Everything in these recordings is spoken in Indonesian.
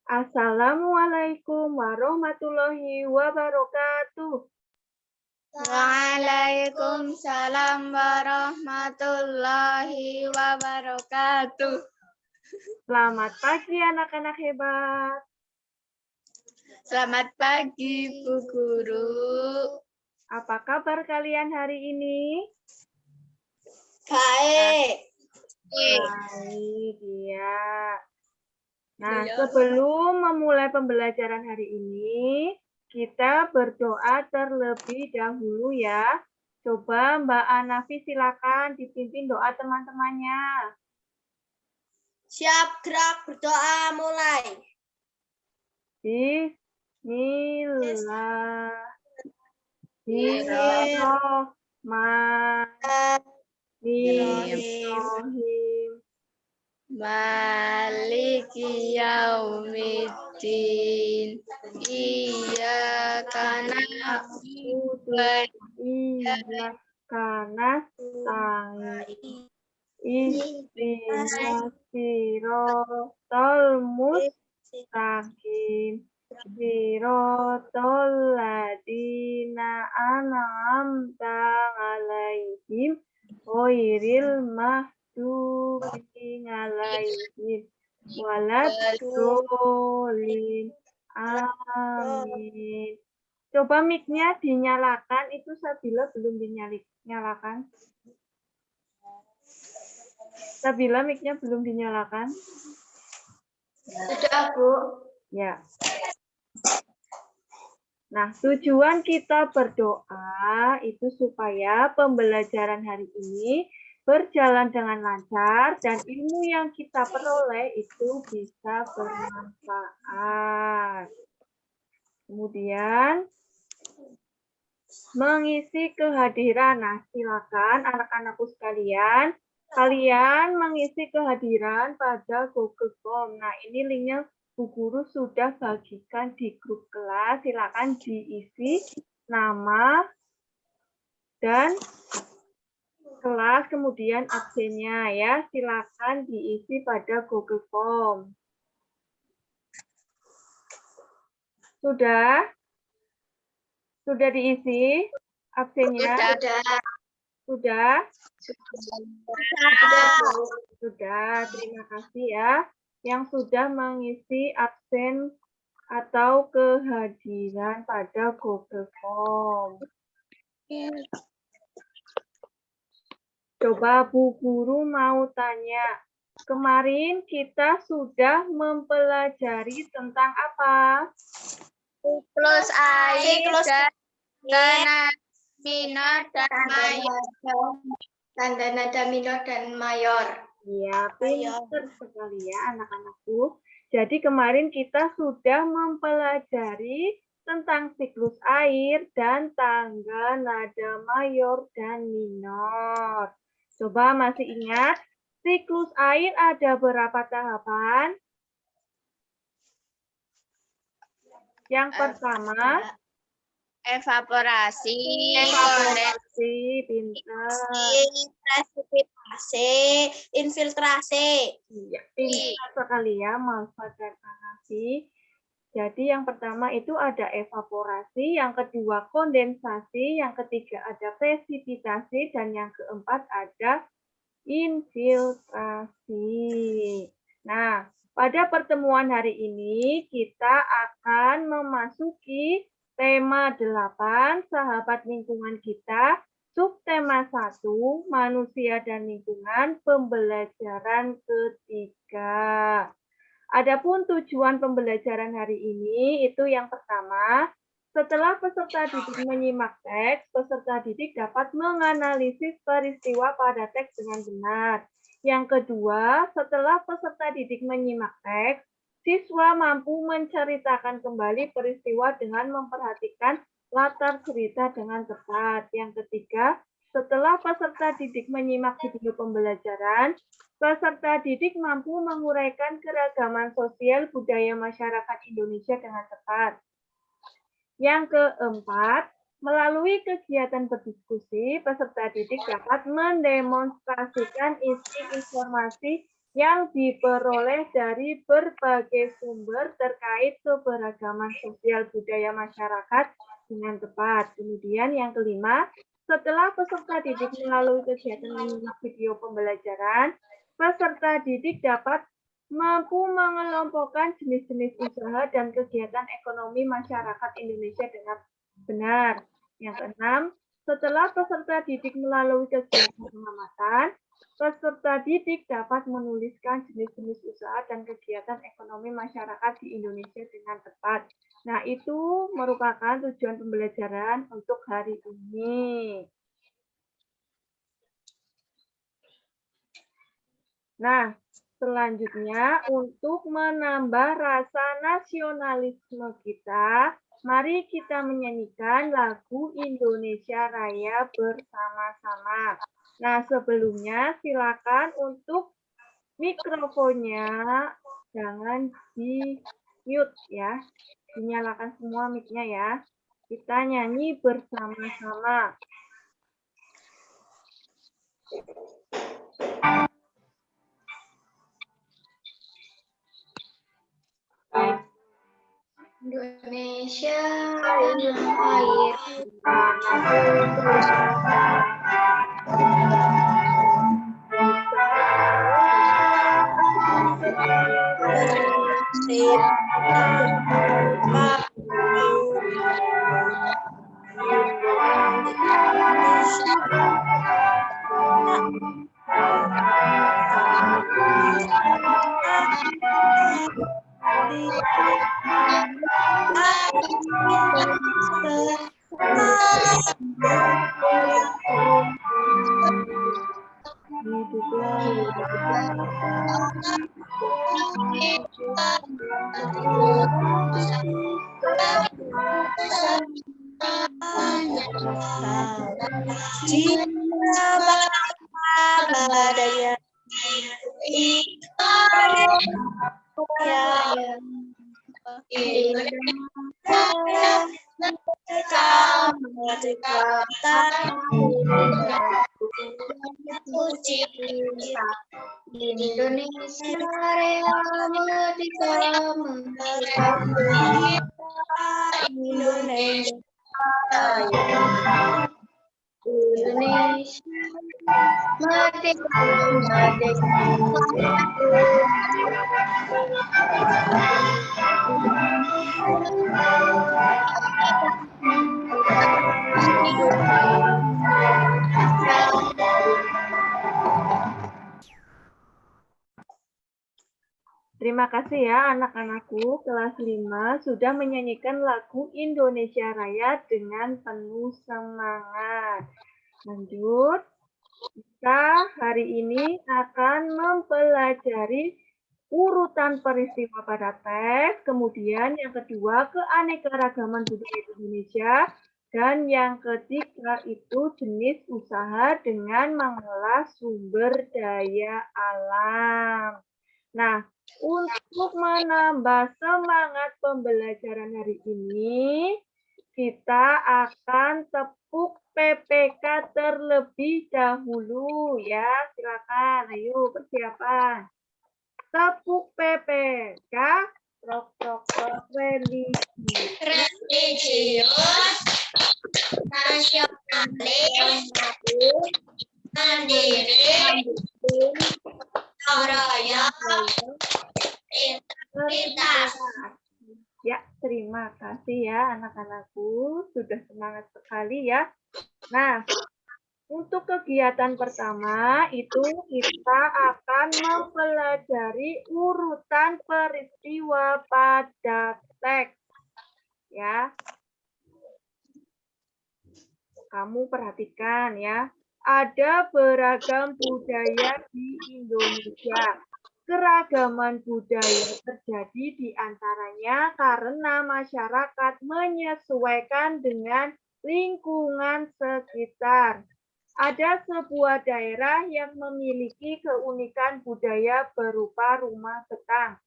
Assalamualaikum warahmatullahi wabarakatuh. Waalaikumsalam warahmatullahi wabarakatuh. Selamat pagi anak-anak hebat. Selamat pagi, Bu Guru. Apa kabar kalian hari ini? Baik. Baik, ya. Nah, sebelum memulai pembelajaran hari ini, kita berdoa terlebih dahulu ya. Coba Mbak Anafi silakan dipimpin doa teman-temannya. Siap, gerak, berdoa, mulai. Bismillahirrahmanirrahim. Maliki yaumiddin. Iyyaka na'budu wa Iyyaka nasta'in. Ihdinas siratal mustaqim. Siratal ladzina an'amta 'alaihim ghairil maghdubi 'alaihim waladdallin. Amin. Coba mic-nya dinyalakan, itu Sabila belum dinyalakan. Sabila mic-nya belum dinyalakan. Sudah, Bu. Ya. Nah, tujuan kita berdoa itu supaya pembelajaran hari ini berjalan dengan lancar dan ilmu yang kita peroleh itu bisa bermanfaat. Kemudian mengisi kehadiran. Nah, silakan anak-anakku sekalian, kalian mengisi kehadiran pada Google Form. Nah, ini linknya Bu Guru sudah bagikan di grup kelas. Silakan diisi nama dan kelas, kemudian absennya ya. Silakan diisi pada Google Form. Sudah? Sudah diisi absennya? Sudah? Sudah, terima kasih ya. Yang sudah mengisi absen atau kehadiran pada Google Form. Coba Bu Guru mau tanya, kemarin kita sudah mempelajari tentang apa? Siklus air dan minor dan mayor. Tanda nada minor dan mayor. Iya, pintar sekali ya anak-anakku. Jadi kemarin kita sudah mempelajari tentang siklus air dan tangga nada mayor dan minor. Coba masih ingat, siklus air ada berapa tahapan? Yang pertama, Evaporasi, pintar. presipitasi, infiltrasi. Iya, pintar sekali ya, Malfa dan Anafi. Jadi yang pertama itu ada evaporasi, yang kedua kondensasi, yang ketiga ada presipitasi, dan yang keempat ada infiltrasi. Nah, pada pertemuan hari ini kita akan memasuki tema 8, sahabat lingkungan kita, subtema 1, manusia dan lingkungan, pembelajaran ketiga. Adapun tujuan pembelajaran hari ini itu yang pertama, setelah peserta didik menyimak teks, peserta didik dapat menganalisis peristiwa pada teks dengan benar. Yang kedua, setelah peserta didik menyimak teks, siswa mampu menceritakan kembali peristiwa dengan memperhatikan latar cerita dengan tepat. Yang ketiga, setelah peserta didik menyimak video pembelajaran, peserta didik mampu menguraikan keragaman sosial budaya masyarakat Indonesia dengan tepat. Yang keempat, melalui kegiatan berdiskusi, peserta didik dapat mendemonstrasikan isi informasi yang diperoleh dari berbagai sumber terkait keberagaman sosial budaya masyarakat dengan tepat. Kemudian yang kelima, setelah peserta didik melalui kegiatan menyimak video pembelajaran, peserta didik dapat mampu mengelompokkan jenis-jenis usaha dan kegiatan ekonomi masyarakat Indonesia dengan benar. Yang keenam, setelah peserta didik melalui kegiatan pengamatan, peserta didik dapat menuliskan jenis-jenis usaha dan kegiatan ekonomi masyarakat di Indonesia dengan tepat. Nah, itu merupakan tujuan pembelajaran untuk hari ini. Nah, selanjutnya untuk menambah rasa nasionalisme kita, mari kita menyanyikan lagu Indonesia Raya bersama-sama. Nah, sebelumnya silakan untuk mikrofonnya jangan di-mute ya. Dinyalakan semua mic-nya ya. Kita nyanyi bersama-sama. Indonesia yang air Indonesia Raya merdeka, Indonesia merdeka, Terima kasih ya anak-anakku kelas 5 sudah menyanyikan lagu Indonesia Raya dengan penuh semangat. Lanjut, kita hari ini akan mempelajari urutan peristiwa pada teks, kemudian yang kedua keanekaragaman budaya Indonesia, dan yang ketiga itu jenis usaha dengan mengolah sumber daya alam. Nah, untuk menambah semangat pembelajaran hari ini, kita akan tepuk PPK terlebih dahulu ya. Silakan, ayo persiapan. Tepuk PPK, religius, nasionalis, mandiri, raya, integritas. Ya, terima kasih ya anak-anakku, sudah semangat sekali ya. Nah, untuk kegiatan pertama itu kita akan mempelajari urutan peristiwa pada teks. Ya. Kamu perhatikan ya. Ada beragam budaya di Indonesia. Keragaman budaya terjadi di antaranya karena masyarakat menyesuaikan dengan lingkungan sekitar. Ada sebuah daerah yang memiliki keunikan budaya berupa rumah betang.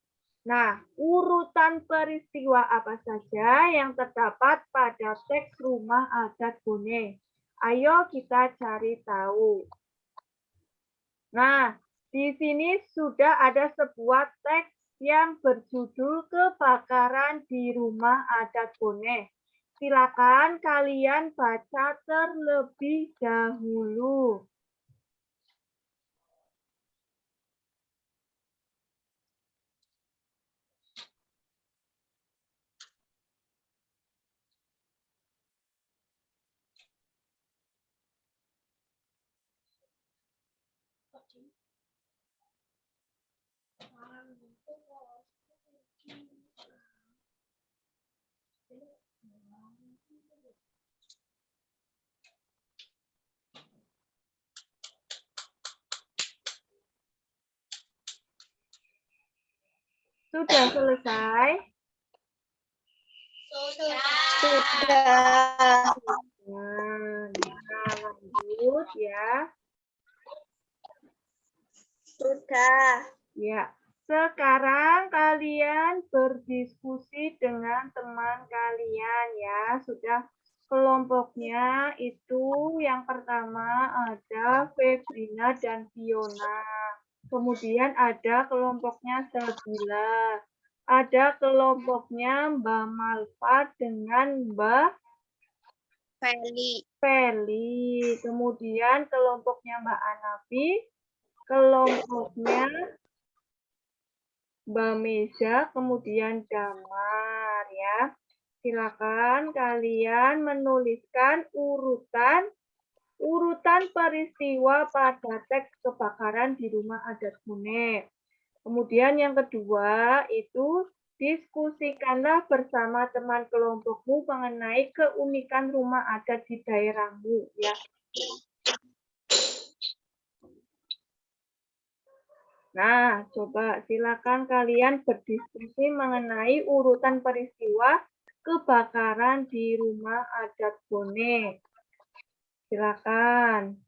Nah, urutan peristiwa apa saja yang terdapat pada teks Rumah Adat Bone? Ayo kita cari tahu. Nah, Di sini sudah ada sebuah teks yang berjudul Kebakaran di Rumah Adat Bone. Silakan kalian baca terlebih dahulu. Sudah selesai? Sudah. Nah, lanjut ya. Sudah. Ya, sekarang kalian berdiskusi dengan teman kalian ya. Sudah kelompoknya itu yang pertama ada Febrina dan Fiona. Kemudian ada kelompoknya Sabila. Ada kelompoknya Mbak Malva dengan Mbak Feli. Kemudian kelompoknya Mbak Anafi. Kelompoknya Mbak Meja, kemudian Damar ya. Silakan kalian menuliskan urutan peristiwa pada teks kebakaran di rumah adat Bone. Kemudian yang kedua itu diskusikanlah bersama teman kelompokmu mengenai keunikan rumah adat di daerahmu ya. Nah, coba silakan kalian berdiskusi mengenai urutan peristiwa kebakaran di rumah adat Bone. Silakan.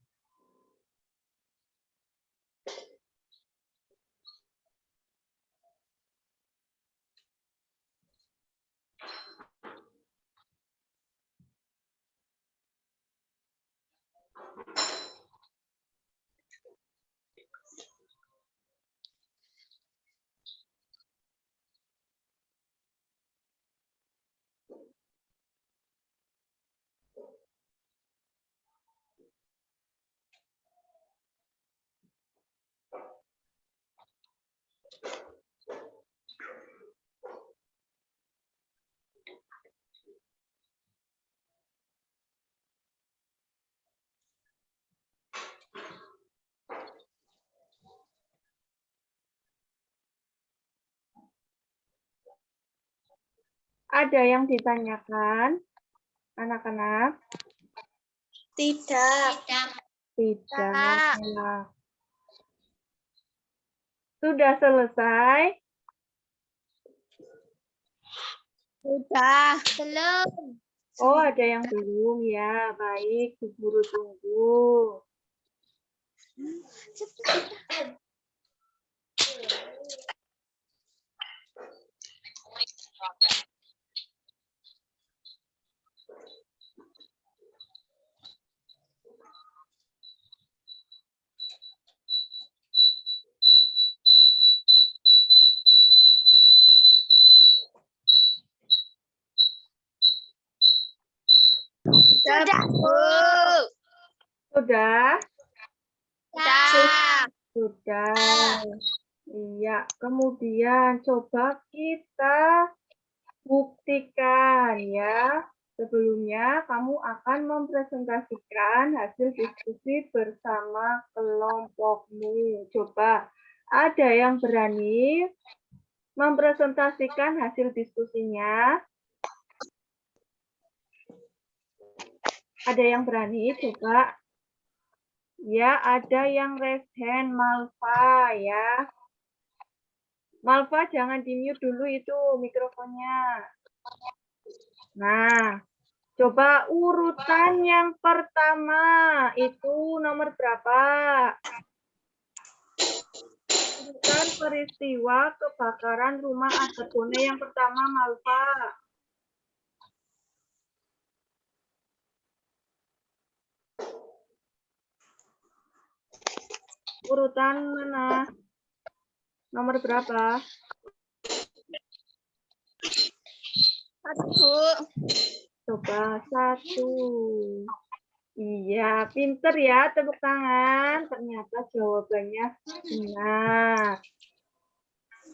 Ada yang ditanyakan, anak-anak? Tidak. Tidak. Sudah selesai? Sudah. Belum. Oh, ada yang belum ya. Baik, Bu Guru tunggu. Sudah, Bu. Sudah? Sudah. Sudah. Iya, kemudian coba kita buktikan ya. Sebelumnya kamu akan mempresentasikan hasil diskusi bersama kelompokmu. Coba, ada yang berani mempresentasikan hasil diskusinya? Ada yang berani? Coba. Ya, ada yang raise hand, Malva ya. Malva, jangan di-mute dulu itu mikrofonnya. Nah, coba urutan yang pertama itu nomor berapa? Urutan peristiwa kebakaran rumah adat Bone yang pertama, Malva. Urutan mana? Nomor berapa? 1. Coba 1. Iya, pinter ya, tepuk tangan. Ternyata jawabannya benar.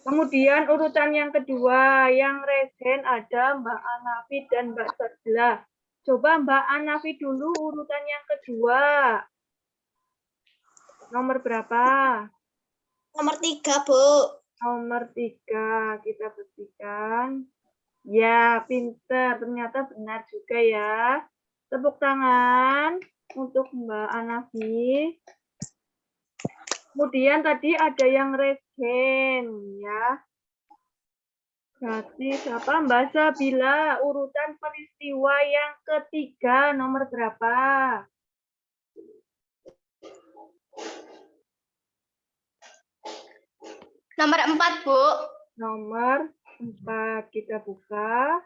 Kemudian urutan yang kedua, yang resen ada Mbak Anafi dan Mbak Sajla. Coba Mbak Anafi dulu urutan yang kedua. Nomor berapa? Nomor 3, Bu. Nomor 3, kita buktikan. Ya, pinter. Ternyata benar juga ya. Tepuk tangan untuk Mbak Anafi. Kemudian tadi ada yang regen ya. Berarti siapa? Mbak Sabila, urutan peristiwa yang ketiga nomor berapa? Nomor 4, Bu. Nomor 4, kita buka.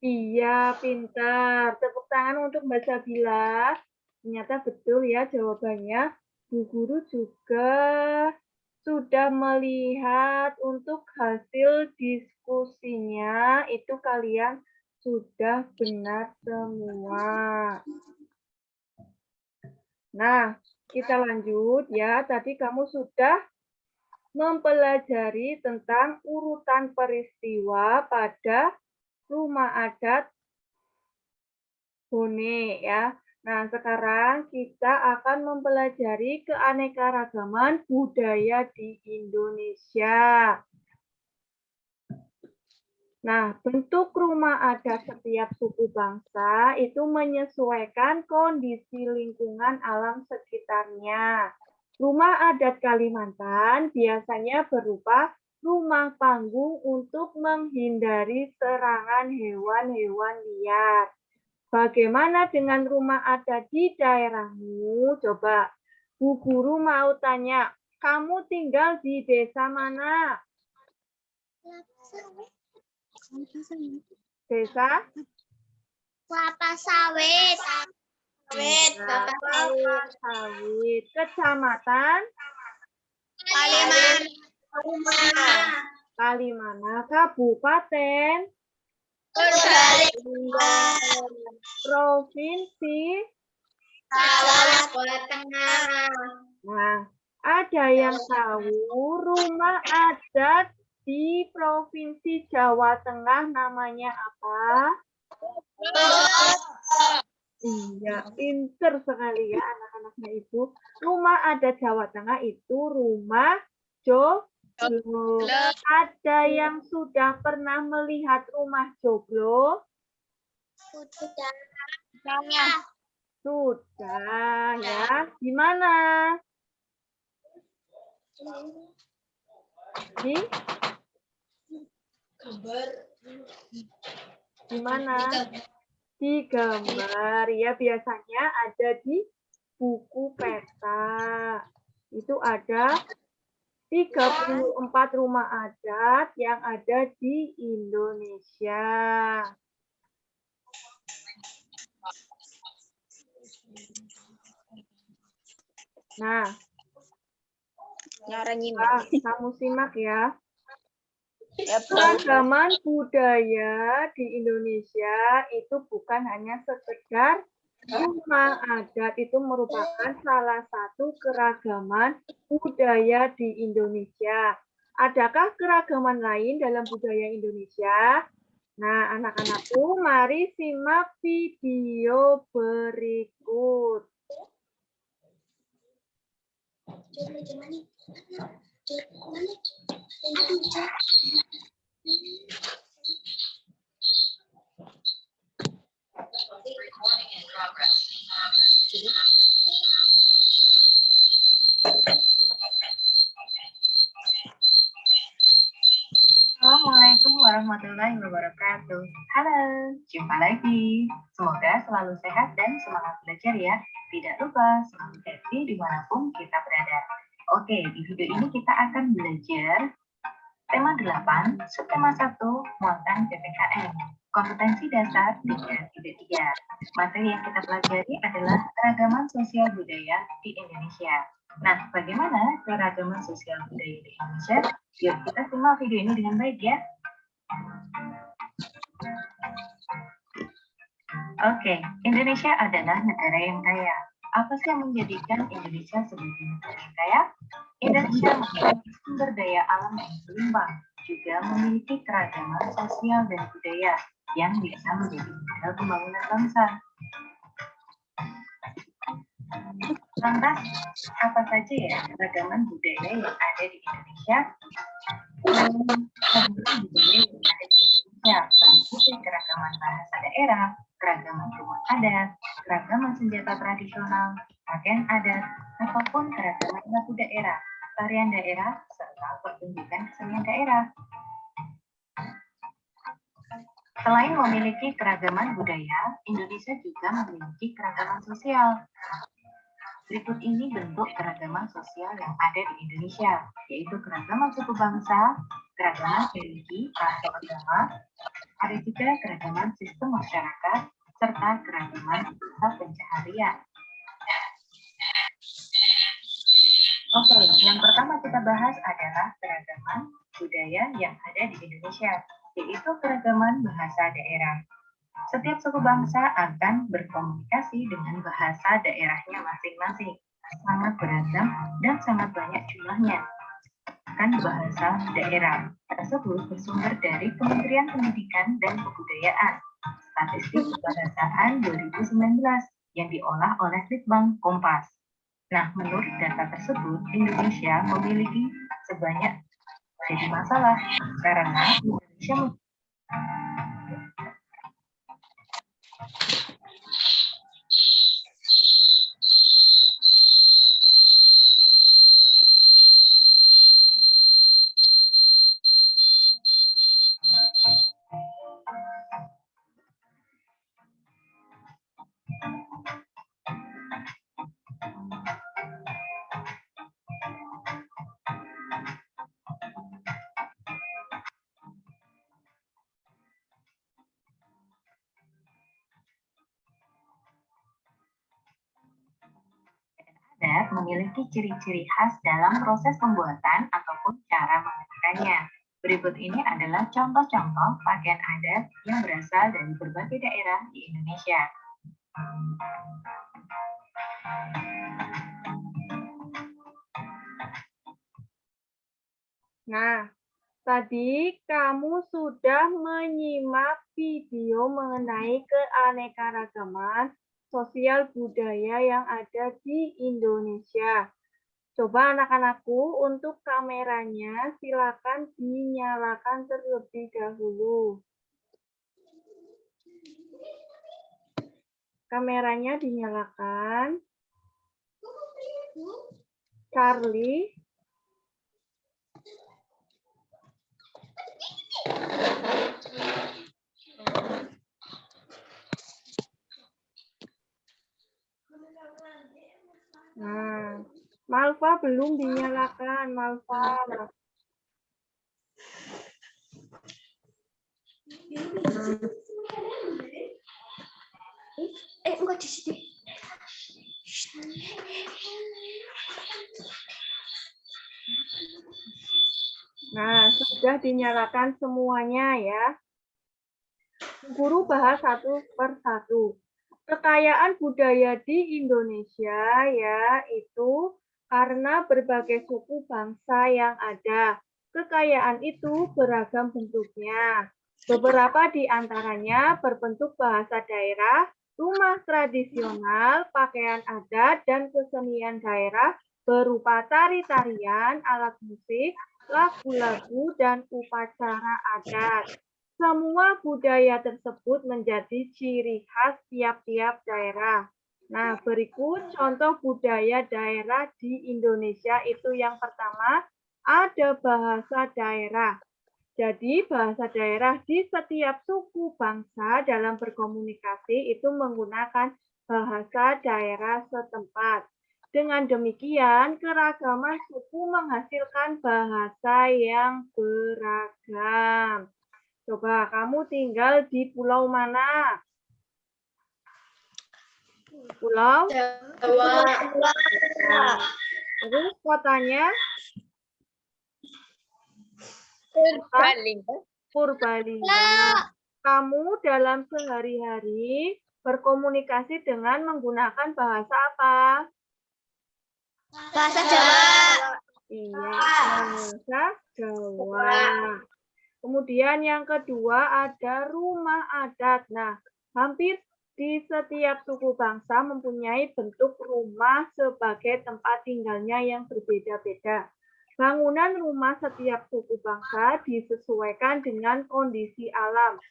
Iya, pintar. Tepuk tangan untuk Mbak Sabila. Ternyata betul ya jawabannya. Bu Guru juga sudah melihat untuk hasil diskusinya. Itu kalian sudah benar semua. Nah, kita lanjut ya. Tadi kamu sudah mempelajari tentang urutan peristiwa pada rumah adat Bone ya. Nah, sekarang kita akan mempelajari keanekaragaman budaya di Indonesia. Nah, bentuk rumah adat setiap suku bangsa itu menyesuaikan kondisi lingkungan alam sekitarnya. Rumah adat Kalimantan biasanya berupa rumah panggung untuk menghindari serangan hewan-hewan liar. Bagaimana dengan rumah adat di daerahmu? Coba, Bu Guru mau tanya, kamu tinggal di desa mana? Desa? Kelapa sawit. Kelapa Sawit. Kecamatan? Kalimana. Kabupaten? Provinsi? Jawa Tengah. Nah, ada yang tahu rumah adat di Provinsi Jawa Tengah namanya apa? Iya, pinter sekali ya anak-anaknya Ibu. Rumah adat Jawa Tengah itu rumah joglo. Ada yang sudah pernah melihat rumah joglo? Sudah ya. Di mana? Di mana? Di gambar. Ya, biasanya ada di buku peta. Itu ada 34 rumah adat yang ada di Indonesia. Nah, kamu simak ya. Keragaman budaya di Indonesia itu bukan hanya sekedar rumah adat, itu merupakan salah satu keragaman budaya di Indonesia. Adakah keragaman lain dalam budaya Indonesia? Nah, anak-anakku, mari simak video berikut. Assalamualaikum warahmatullahi wabarakatuh. Halo, jumpa lagi. Semoga selalu sehat dan semangat belajar ya. Tidak lupa selalu happy dimanapun kita berada. Oke, di video ini kita akan belajar tema 8, subtema 1, muatan PPKN. Kompetensi dasar 333. Materi yang kita pelajari adalah keragaman sosial budaya di Indonesia. Nah, bagaimana keragaman sosial budaya di Indonesia? Yuk kita simak video ini dengan baik ya. Oke, Indonesia adalah negara yang kaya. Apa sih yang menjadikan Indonesia sebagai negara yang kaya? Indonesia memiliki sumber daya alam yang berlimpah, juga memiliki keragaman sosial dan budaya yang bisa menjadi modal pembangunan bangsa. Lantas, apa saja ya keragaman budaya yang ada di Indonesia? Keragaman budaya yang ada di Indonesia meliputi keragaman bahasa daerah, keragaman rumah adat, keragaman senjata tradisional, pakaian adat, ataupun keragaman lagu daerah, tarian daerah, serta pertunjukan kesenian daerah. Selain memiliki keragaman budaya, Indonesia juga memiliki keragaman sosial. Berikut ini bentuk keragaman sosial yang ada di Indonesia, yaitu keragaman suku bangsa, keragaman religi atau agama, ada juga keragaman sistem masyarakat, serta keragaman mata pencaharian. Oke, yang pertama kita bahas adalah keragaman budaya yang ada di Indonesia, yaitu keragaman bahasa daerah. Setiap suku bangsa akan berkomunikasi dengan bahasa daerahnya masing-masing. Sangat beragam dan sangat banyak jumlahnya. Kan bahasa daerah tersebut bersumber dari Kementerian Pendidikan dan Kebudayaan, Statistik Kebahasaan 2019 yang diolah oleh Litbang Kompas. Nah, menurut data tersebut, Indonesia memiliki sebanyak jadi masalah karena Indonesia adat memiliki ciri-ciri khas dalam proses pembuatan ataupun cara mengenakannya. Berikut ini adalah contoh-contoh pakaian adat yang berasal dari berbagai daerah di Indonesia. Nah, tadi kamu sudah menyimak video mengenai keanekaragaman sosial budaya yang ada di Indonesia. Coba anak-anakku untuk kameranya silakan dinyalakan terlebih dahulu. Kameranya dinyalakan. Charlie. Nah, Malva belum dinyalakan, Malva. Enggak di sini. Nah, sudah dinyalakan semuanya ya. Guru bahas satu per satu. Kekayaan budaya di Indonesia ya itu karena berbagai suku bangsa yang ada. Kekayaan itu beragam bentuknya. Beberapa di antaranya berbentuk bahasa daerah, rumah tradisional, pakaian adat, dan kesenian daerah berupa tari-tarian, alat musik, lagu-lagu, dan upacara adat. Semua budaya tersebut menjadi ciri khas tiap-tiap daerah. Nah, berikut contoh budaya daerah di Indonesia itu yang pertama, ada bahasa daerah. Jadi, bahasa daerah di setiap suku bangsa dalam berkomunikasi itu menggunakan bahasa daerah setempat. Dengan demikian, keragaman suku menghasilkan bahasa yang beragam. Coba kamu tinggal di pulau mana? Pulau? Jawa. Nah, terus kotanya? Purbalingga. Kamu dalam sehari-hari berkomunikasi dengan menggunakan bahasa apa? Bahasa Jawa. Iya, bahasa Jawa. Kemudian yang kedua ada rumah adat. Nah, hampir di setiap suku bangsa mempunyai bentuk rumah sebagai tempat tinggalnya yang berbeda-beda. Bangunan rumah setiap suku bangsa disesuaikan dengan kondisi alam.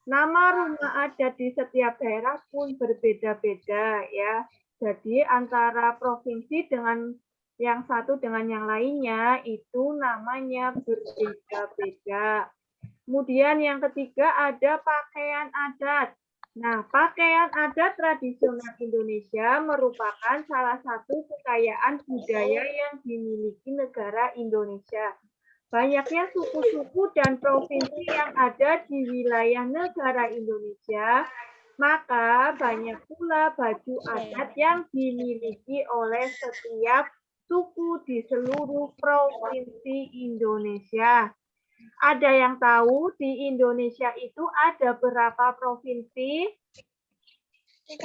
Nama rumah adat di setiap daerah pun berbeda-beda ya. Jadi antara provinsi dengan yang satu dengan yang lainnya itu namanya berbeda-beda. Kemudian yang ketiga ada pakaian adat. Nah, pakaian adat tradisional Indonesia merupakan salah satu kekayaan budaya yang dimiliki negara Indonesia. Banyaknya suku-suku dan provinsi yang ada di wilayah negara Indonesia, maka banyak pula baju adat yang dimiliki oleh setiap suku di seluruh provinsi Indonesia. Ada yang tahu di Indonesia itu ada berapa provinsi? 34.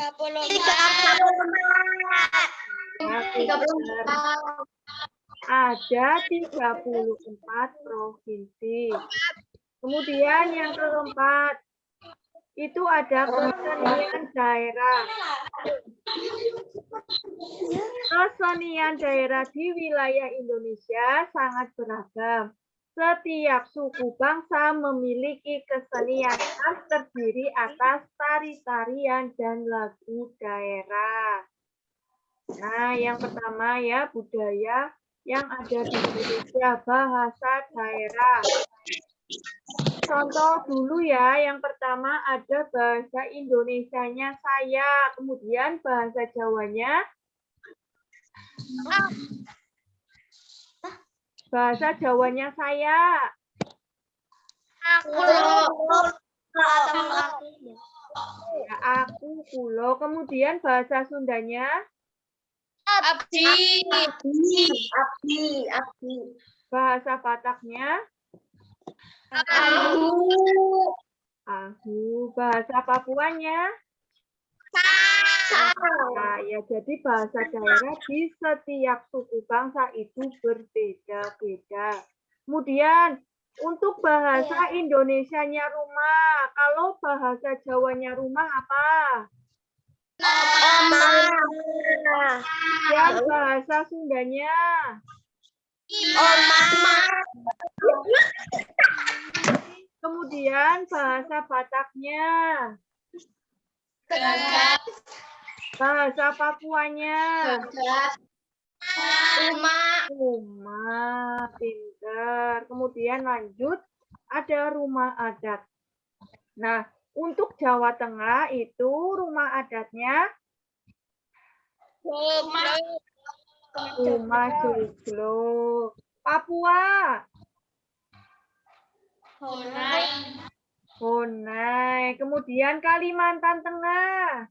Ada 34 provinsi. Kemudian yang keempat, itu ada kesenian daerah. Kesenian daerah di wilayah Indonesia sangat beragam. Setiap suku bangsa memiliki kesenian khas terdiri atas tari-tarian dan lagu daerah. Nah, yang pertama ya, budaya yang ada di Indonesia, bahasa daerah. Contoh dulu ya, yang pertama ada bahasa Indonesianya saya, kemudian bahasa Jawanya. Bahasa Jawanya saya. Ya, aku, kulo. Kemudian bahasa Sundanya. Abdi. Bahasa Bataknya. Ahu. Bahasa Papuanya. Nah, ya jadi bahasa daerah di setiap suku bangsa itu berbeda-beda. Kemudian untuk bahasa Indonesianya rumah, kalau bahasa Jawanya rumah apa? Yang bahasa Sundanya? Kemudian bahasa Bataknya? Bahasa Papuanya? Rumah, pinter. Kemudian lanjut, ada rumah adat. Nah, untuk Jawa Tengah itu rumah adatnya rumah joglo. Papua? Honai. Kemudian Kalimantan Tengah?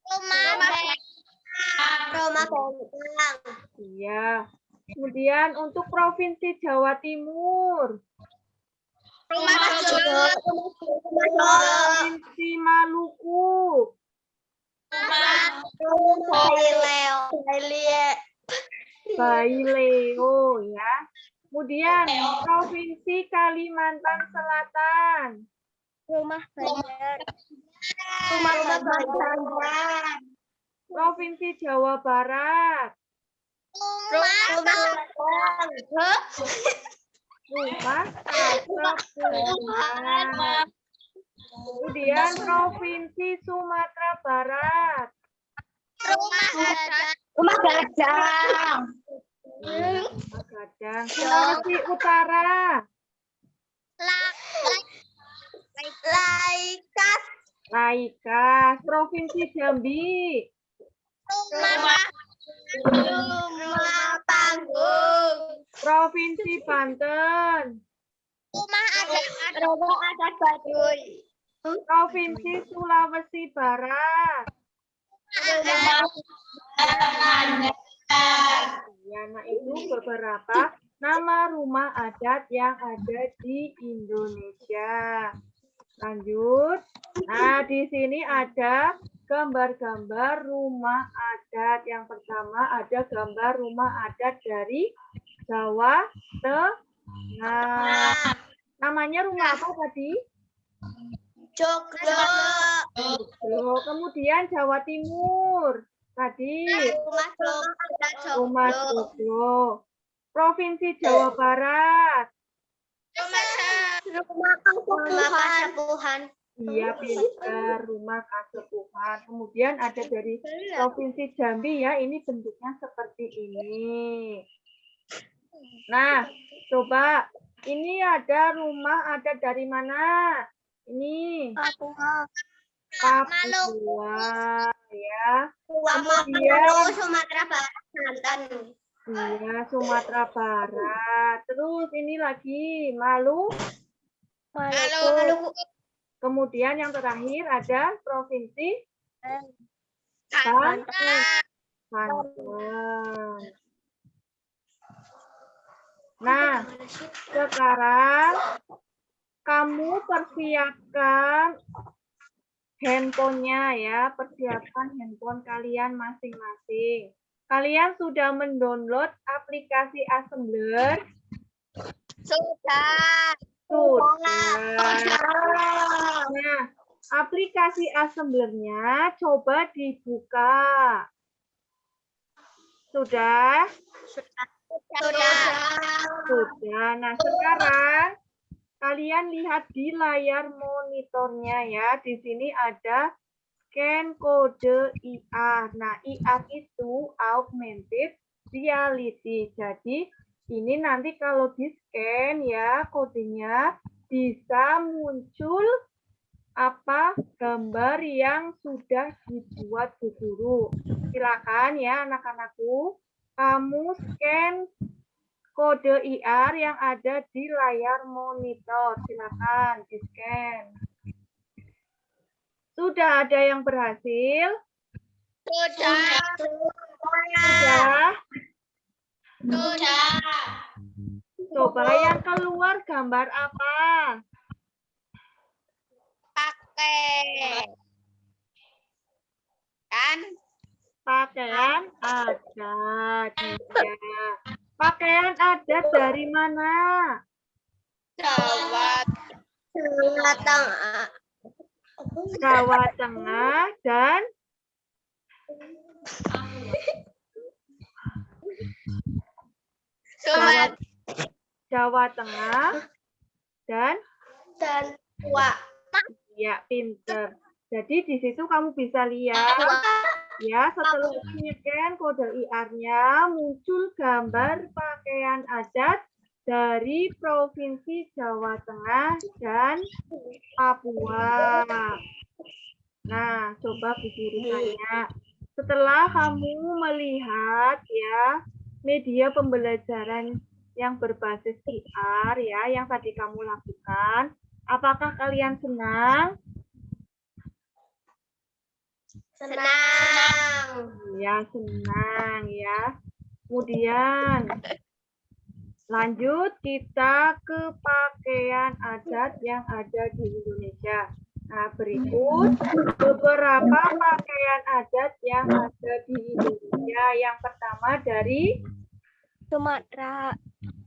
Rumah bentang. Iya. Kemudian untuk Provinsi Jawa Timur? Provinsi Maluku? Baileo ya. Kemudian Provinsi Kalimantan Selatan? Provinsi Jawa Barat? Rumah Kasepuhan. Kemudian Provinsi Sumatera Barat? Rumah gadang. Sulawesi Utara? Laikas. Provinsi Jambi? Rumah panggung. Provinsi Banten? Rumah adat Baduy. Provinsi Sulawesi Barat. Ya, nah itu beberapa nama rumah adat yang ada di Indonesia. Lanjut. Nah, di sini ada gambar-gambar rumah adat. Yang pertama ada gambar rumah adat dari Jawa Tengah. Namanya rumah apa tadi? Joglo. Joglo. Kemudian Jawa Timur. Tadi rumah Joglo. Provinsi Jawa Barat. Rumah Kasepuhan. Iya, pintar. Rumah Kasepuhan. Kemudian ada dari Provinsi Jambi ya. Ini bentuknya seperti ini. Nah, coba. Ini ada rumah ada dari mana? Ini Papua ya. Kemudian Sumatera Barat. iya, Sumatera Barat. Terus ini lagi Maluku. Kemudian yang terakhir ada Provinsi Banten. Nah, sekarang kamu persiapkan handphonenya ya, persiapkan handphone kalian masing-masing. Kalian sudah mendownload aplikasi Assembler? Sudah. Nah, aplikasi Assemblernya coba dibuka. Sudah? Sudah. Nah, sekarang kalian lihat di layar monitornya ya. Di sini ada scan kode IR. Nah, IR itu augmented reality. Jadi, ini nanti kalau di-scan ya kodenya bisa muncul apa gambar yang sudah dibuat Bu Guru. Silakan ya anak-anakku, kamu scan kode IR yang ada di layar monitor. Silakan di-scan. Sudah ada yang berhasil? Sudah? Coba yang keluar gambar apa? Pakaian adat. Iya. Pakaian adat dari mana? Jawa Tengah dan Jawa Tengah dan ya, pinter. Jadi di situ kamu bisa lihat ya, setelah scan kode IR-nya muncul gambar pakaian adat dari Provinsi Jawa Tengah dan Papua. Nah, coba Bu Guru tanya. Setelah kamu melihat ya media pembelajaran yang berbasis IR ya, yang tadi kamu lakukan, apakah kalian senang? Senang. Ya, senang ya. Kemudian lanjut kita ke pakaian adat yang ada di Indonesia. Nah, berikut beberapa pakaian adat yang ada di Indonesia. Yang pertama dari Sumatera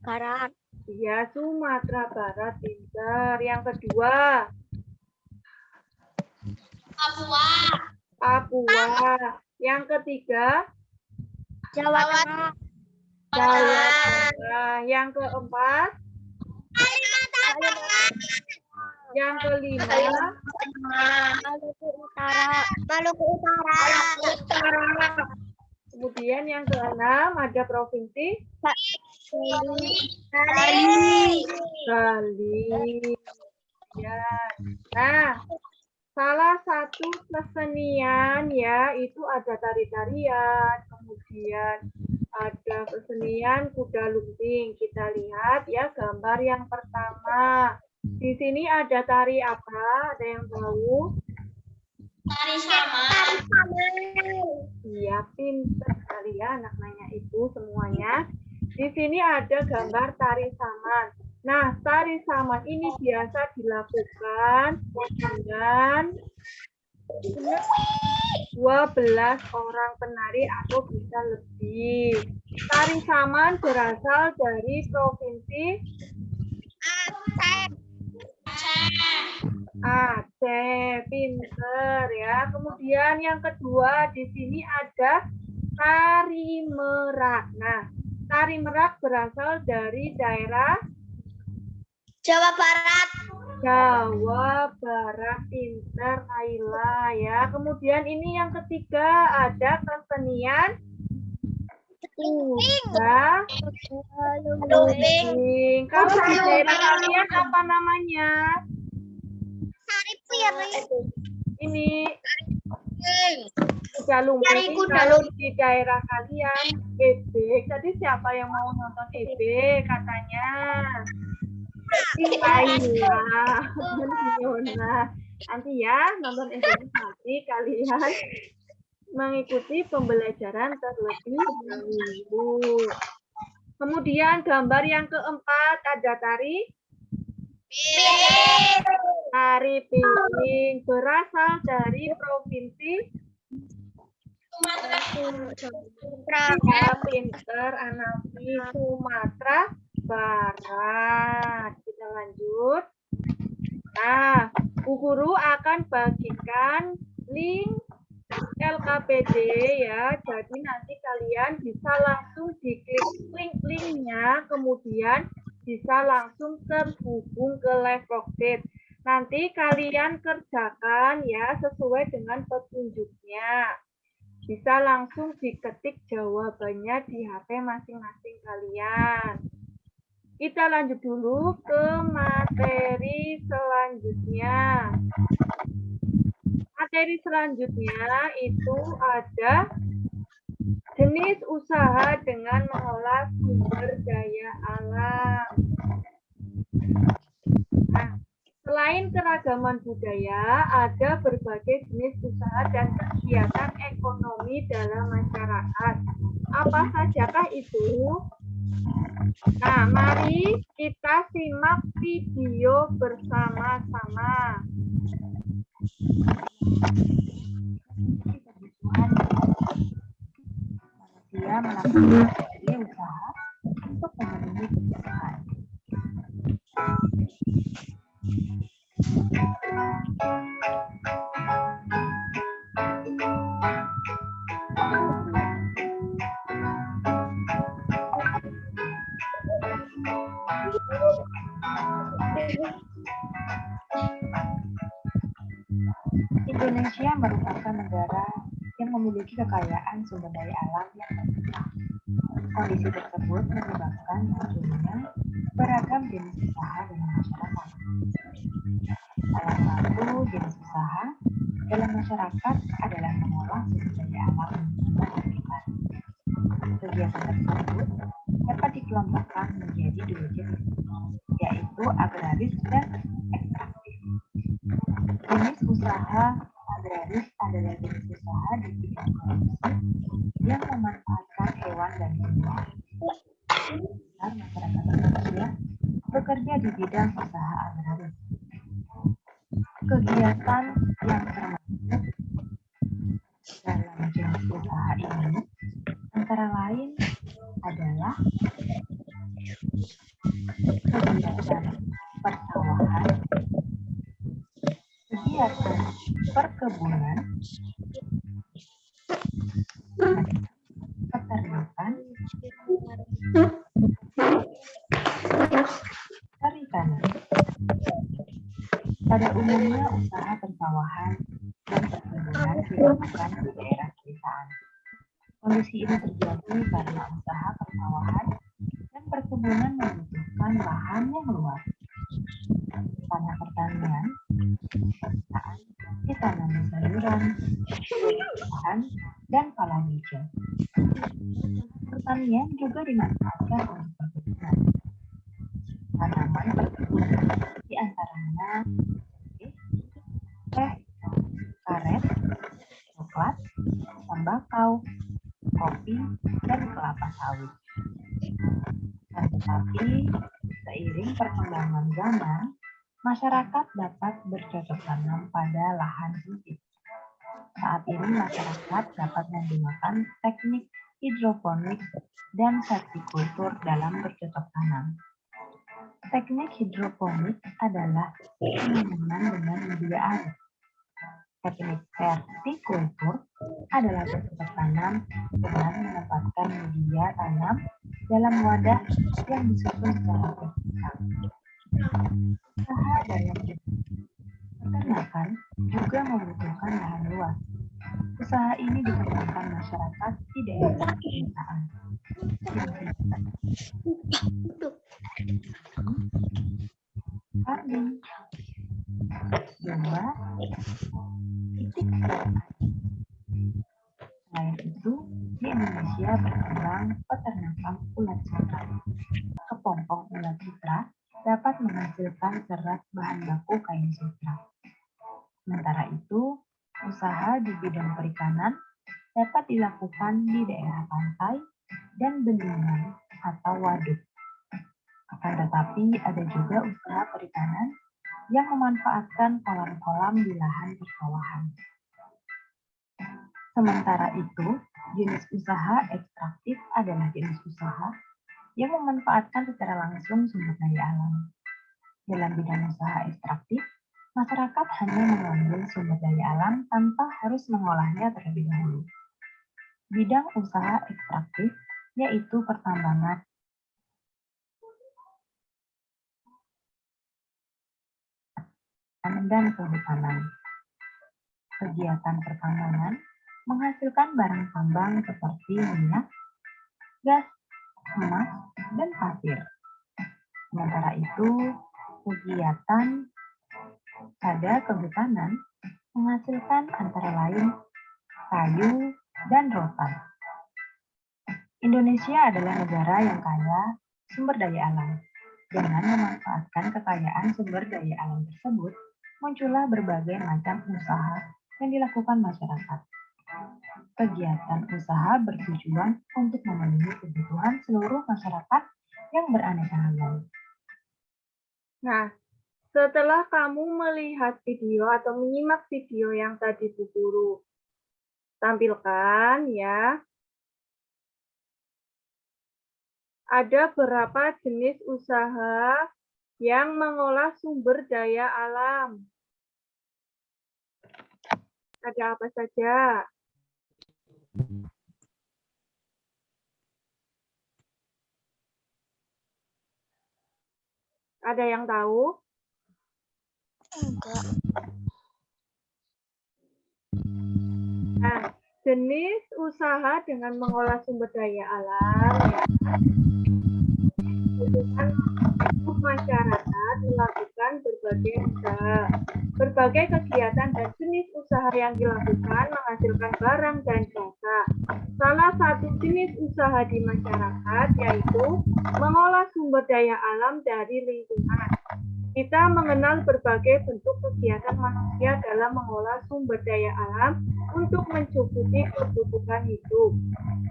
Barat. ya, Sumatera Barat, pintar. Yang kedua Papua. Yang ketiga Jawa Tengah. Jawa Tengah. Yang keempat yang kelima Maluku Utara. Kemudian yang keenam ada provinsi Bali. Ya. Nah, salah satu kesenian ya itu ada tari-tarian, kemudian ada kesenian kuda lumping. Kita lihat ya gambar yang pertama. Di sini ada tari apa? Ada yang tahu? Tari saman. Iya, pintar sekali ya anak-anaknya itu semuanya. Di sini ada gambar tari saman. Nah, tari saman ini biasa dilakukan dengan 12 orang penari atau bisa lebih. Tari saman berasal dari provinsi Aceh, pinter ya. Kemudian yang kedua di sini ada tari merak. Nah, tari merak berasal dari daerah Jawa Barat. Jawa Barat, pinter Kaila ya. Kemudian ini yang ketiga ada kesenian kuda lumping. Kalau di daerah kalian apa namanya? Tari piring. Ini kuda lumping. Kalau di daerah kalian ebek. Tadi siapa yang mau nonton ebek katanya? Kaila, Fiona. Nanti ya nonton ebek nanti kalian mengikuti pembelajaran terlebih dahulu. Kemudian gambar yang keempat ada tari piring berasal dari provinsi ya, pinter Anafi, Sumatera Barat. Kita lanjut. Nah, Bu Guru akan bagikan link LKPD ya. Jadi nanti kalian bisa langsung diklik linknya, kemudian bisa langsung terhubung ke live worksheet. Nanti kalian kerjakan ya sesuai dengan petunjuknya. Bisa langsung diketik jawabannya di HP masing-masing kalian. Kita lanjut dulu ke materi selanjutnya. Materi selanjutnya itu ada jenis usaha dengan mengolah sumber daya alam. Nah, selain keragaman budaya, ada berbagai jenis usaha dan kegiatan ekonomi dalam masyarakat. Apa sajakah itu? Nah, mari kita simak video bersama-sama. Manusia melakukan berbagai usaha untuk memenuhi kebutuhan. Indonesia merupakan negara yang memiliki kekayaan sumber daya alam yang berlimpah. Kondisi tersebut menyebabkan munculnya beragam jenis usaha dalam masyarakat. Salah satu jenis usaha dalam masyarakat adalah mengolah sumber daya alam yang berlimpah. Kegiatan tersebut dapat dikelompokkan menjadi dua jenis, yaitu agraris dan ekstraktif. Jenis usaha agraris adalah jenis usaha di bidang produksi yang memanfaatkan hewan dan tumbuhan. Masyarakat Indonesia bekerja di bidang usaha agraris. Kegiatan yang termasuk dalam jenis usaha ini antara lain adalah kegiatan persawahan, kegiatan perkebunan, peternakan, perikanan. Pada umumnya usaha persawahan dan perkebunan dilakukan di daerah pedesaan. Kondisi ini terjadi karena usaha persawahan dan perkebunan membutuhkan lahan yang luas. Tanah pertanian, pedesaan, tanam sayuran, buah-buahan, dan palawija. hijau. Pertanian juga dimanfaatkan untuk perkebunan. Tanaman perkebunan di antaranya teh, karet, coklat, tembakau, kopi, dan kelapa sawit. Tetapi, seiring perkembangan zaman, masyarakat dapat bercocok tanam pada lahan sempit. Saat ini masyarakat dapat menggunakan teknik hidroponik dan vertikultur dalam bercocok tanam. Teknik hidroponik adalah penanaman dengan media air. Teknik vertikultur adalah bercocok tanam dengan menempatkan media tanam dalam wadah yang disusun secara vertikal. Usaha dalam peternakan juga membutuhkan lahan luas. Usaha ini dikembangkan masyarakat di daerah pedesaan. Farming. 2. Titik berat. Selain itu, di Indonesia berkembang peternakan ulat sutra. Kepompong ulat sutra dapat menghasilkan serat bahan baku kain sutra. Sementara itu, usaha di bidang perikanan dapat dilakukan di daerah pantai dan bendungan atau waduk. Akan tetapi, ada juga usaha perikanan yang memanfaatkan kolam-kolam di lahan persawahan. Sementara itu, jenis usaha ekstraktif adalah jenis usaha yang memanfaatkan secara langsung sumber daya alam. Dalam bidang usaha ekstraktif, masyarakat hanya mengambil sumber daya alam tanpa harus mengolahnya terlebih dahulu. Bidang usaha ekstraktif yaitu pertambangan, dan kehutanan. Kegiatan pertambangan menghasilkan barang tambang seperti minyak, gas, emas, dan pasir. Sementara itu, kegiatan pada kehutanan menghasilkan antara lain kayu dan rotan. Indonesia adalah negara yang kaya sumber daya alam. Dengan memanfaatkan kekayaan sumber daya alam tersebut, muncullah berbagai macam usaha yang dilakukan masyarakat. Kegiatan usaha bertujuan untuk memenuhi kebutuhan seluruh masyarakat yang beraneka ragam. Nah, setelah kamu melihat video atau menyimak video yang tadi Bu Guru tampilkan ya, ada berapa jenis usaha yang mengolah sumber daya alam? Ada apa saja? Ada yang tahu? Enggak. Nah, jenis usaha dengan mengolah sumber daya alam ya, masyarakat melakukan berbagai usaha. Berbagai kegiatan dan jenis usaha yang dilakukan menghasilkan barang dan jasa. Salah satu jenis usaha di masyarakat yaitu mengolah sumber daya alam dari lingkungan. Kita mengenal berbagai bentuk kegiatan manusia dalam mengolah sumber daya alam untuk mencukupi kebutuhan hidup.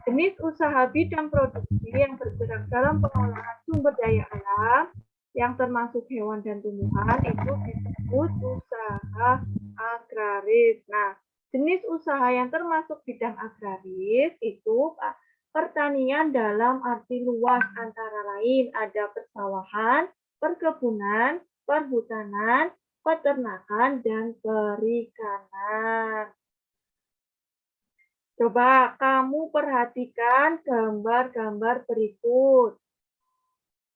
Jenis usaha bidang produksi yang bergerak dalam pengolahan sumber daya alam yang termasuk hewan dan tumbuhan itu disebut usaha agraris. Nah, jenis usaha yang termasuk bidang agraris itu pertanian dalam arti luas, antara lain ada persawahan, perkebunan, perhutanan, peternakan, dan perikanan. Coba kamu perhatikan gambar-gambar berikut.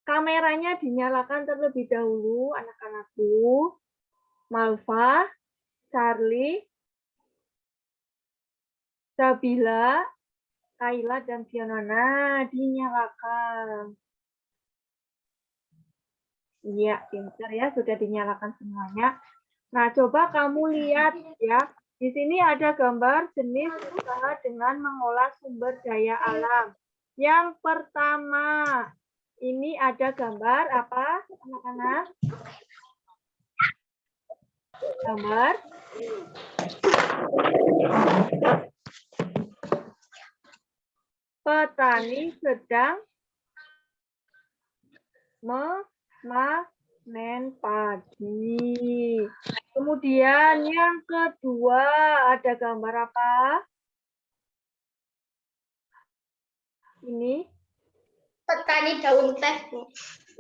Kameranya dinyalakan terlebih dahulu, anak-anakku. Malva, Charlie, Sabila, Kayla, dan Fiona dinyalakan. Iya, pintar ya, sudah dinyalakan semuanya. Nah, coba kamu lihat ya. Di sini ada gambar jenis usaha dengan mengolah sumber daya alam. Yang pertama, ini ada gambar apa, anak-anak? Gambar petani sedang memanen padi. Kemudian yang kedua ada gambar apa? Ini? Petani daun teh, Bu.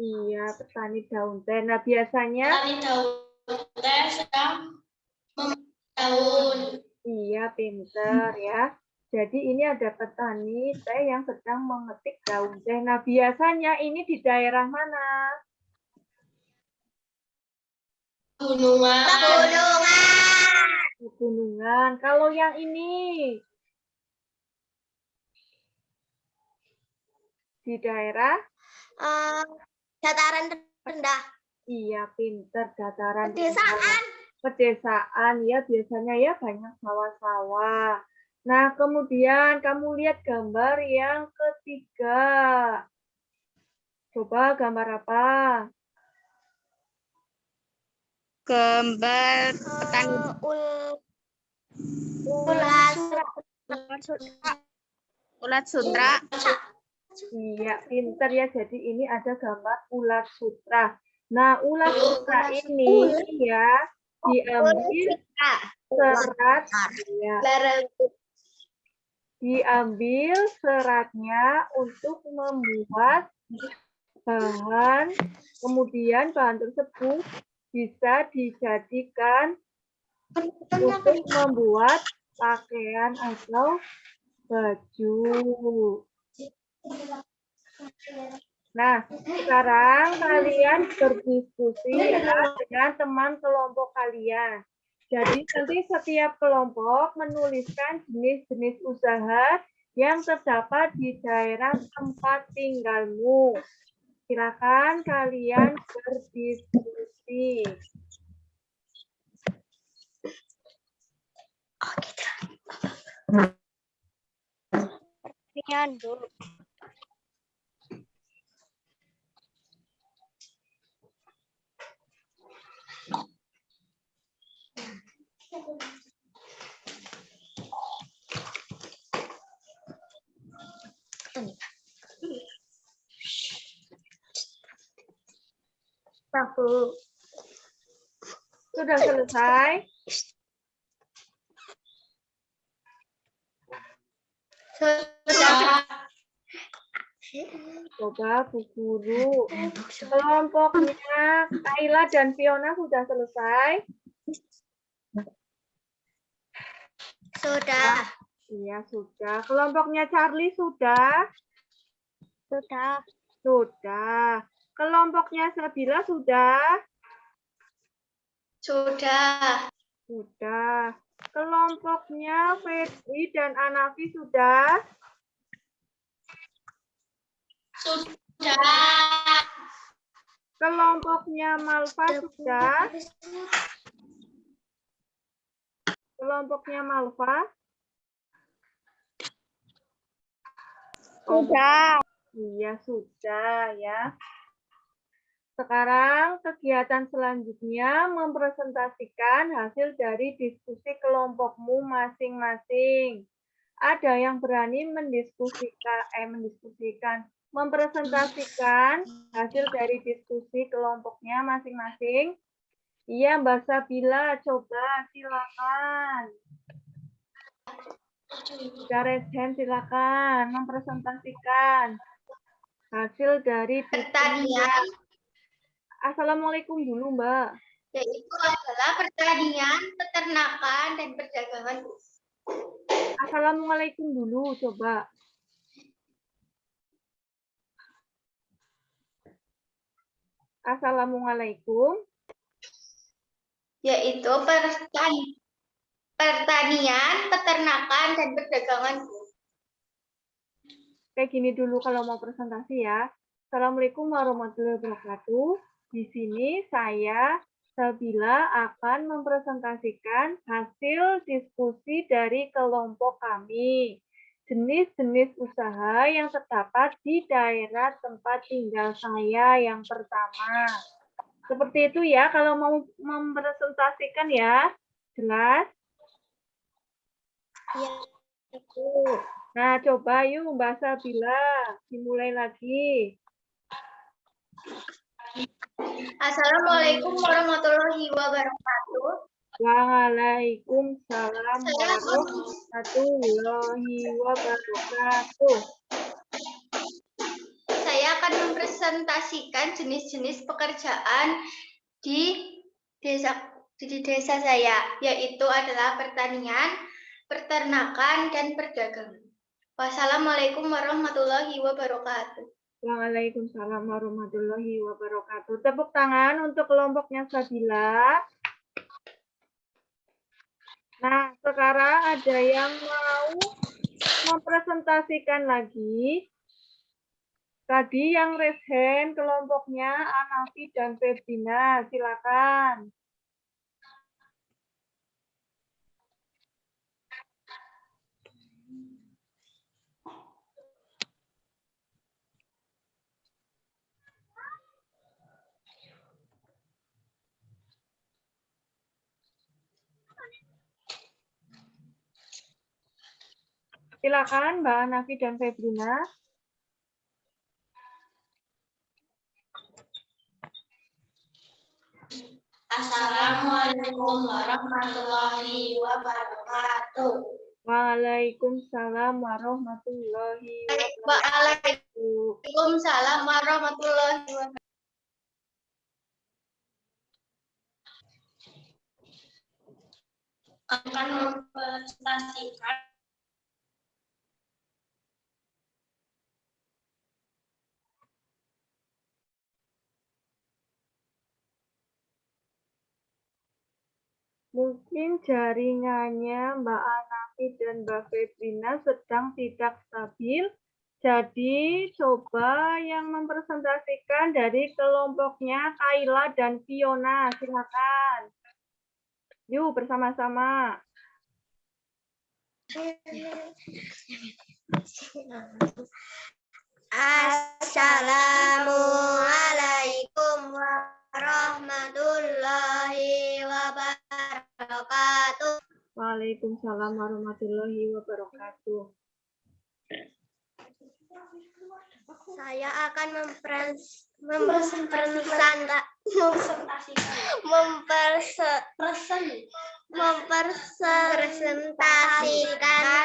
Iya, petani daun teh. Nah, biasanya Petani daun teh sedang daun. iya, pinter ya. Jadi ini ada petani teh yang sedang memetik daun teh. Nah, biasanya ini di daerah mana? Gunungan. Pegunungan. Kalau yang ini di daerah? Dataran rendah. Iya, pinter, dataran Pedesaan. rendah. Pedesaan ya, biasanya ya banyak sawah-sawah. Nah, kemudian kamu lihat gambar yang ketiga. Coba gambar apa? Gambar petani ulat sutra. Iya, pinter ya. Jadi ini ada gambar ulat sutra. Nah, ulat sutra ini ya diambil serat, ya, diambil seratnya untuk membuat bahan, kemudian bahan tersebut bisa dijadikan untuk membuat pakaian atau baju. Nah, sekarang kalian berdiskusi ya dengan teman kelompok kalian. Jadi nanti setiap kelompok menuliskan jenis-jenis usaha yang terdapat di daerah tempat tinggalmu. Silakan kalian berdiskusi. Sudah selesai? Coba Bu Guru. Kelompoknya Kayla dan Fiona sudah selesai? Sudah. Iya, sudah. Kelompoknya Charlie sudah? Sudah. Sudah. Kelompoknya Sabila sudah? Sudah. Sudah. Kelompoknya Febri dan Anafi sudah? Sudah. Kelompoknya Malva sudah? Kelompoknya Malva? Sudah. Iya, sudah ya. Sekarang kegiatan selanjutnya mempresentasikan hasil dari diskusi kelompokmu masing-masing. Ada yang berani mempresentasikan hasil dari diskusi kelompoknya masing-masing? Iya, Mbak Sabila, coba silakan. Jaredhen, silakan mempresentasikan hasil dari Pertanian. Assalamualaikum dulu, Mbak. Yaitu adalah pertanian, peternakan, dan perdagangan. Assalamualaikum dulu, coba. Assalamualaikum. Yaitu pertanian, peternakan, dan perdagangan. Kayak gini dulu kalau mau presentasi ya. Assalamualaikum warahmatullahi wabarakatuh. Di sini saya Sabila akan mempresentasikan hasil diskusi dari kelompok kami. Jenis-jenis usaha yang terdapat di daerah tempat tinggal saya yang pertama. Seperti itu ya, kalau mau mempresentasikan ya. Jelas? Iya, Nah, coba yuk Mbak Sabila, dimulai lagi. Assalamualaikum warahmatullahi wabarakatuh. Waalaikumsalam warahmatullahi wabarakatuh. Saya akan mempresentasikan jenis-jenis pekerjaan di desa saya, yaitu adalah pertanian, peternakan, dan perdagangan. Wassalamualaikum warahmatullahi wabarakatuh. Waalaikumsalam warahmatullahi wabarakatuh. Tepuk tangan untuk kelompoknya Sabila. Nah, sekarang ada yang mau mempresentasikan lagi. Tadi yang raise hand kelompoknya Anafi dan Febrina, silakan. Silakan Mbak Anafi dan Febrina. Assalamualaikum warahmatullahi wabarakatuh. Waalaikumsalam warahmatullahi wabarakatuh. Waalaikumsalam warahmatullahi wabarakatuh. Akan mempresentasikan Mungkin jaringannya Mbak Anafi dan Mbak Febrina sedang tidak stabil. Jadi coba yang mempresentasikan dari kelompoknya Kaila dan Fiona. Silakan. Yuk bersama-sama. Assalamualaikum warahmatullahi wabarakatuh. Waalaikumsalam warahmatullahi wabarakatuh. Saya akan mempresentasikan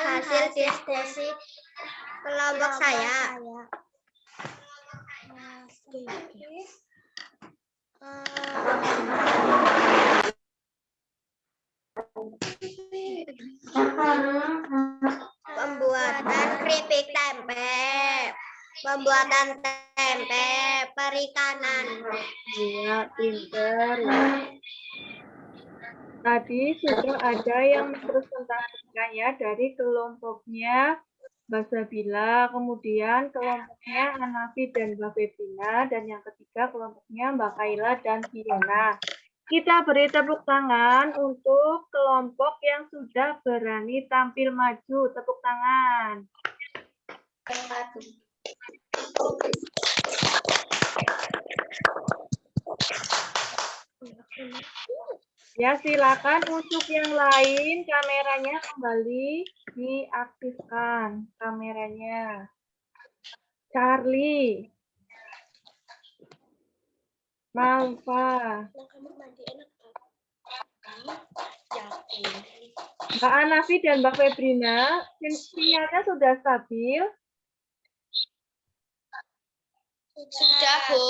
hasil diskusi kelompok saya. Pembuatan keripik tempe, pembuatan tempe, perikanan. Iya, pinter ya. Tadi sudah ada yang mempresentasikan ya dari kelompoknya Mbak Sabila, kemudian kelompoknya Anafi dan Mbak Febrina, dan yang ketiga kelompoknya Mbak Kaila dan Fiona. Kita beri tepuk tangan untuk kelompok yang sudah berani tampil maju. Tepuk tangan. Ya, silakan untuk yang lain kameranya kembali diaktifkan kameranya. Charlie, Malva, Mbak Anafi dan Mbak Febrina, sinyalnya sudah stabil? Sudah, Bu.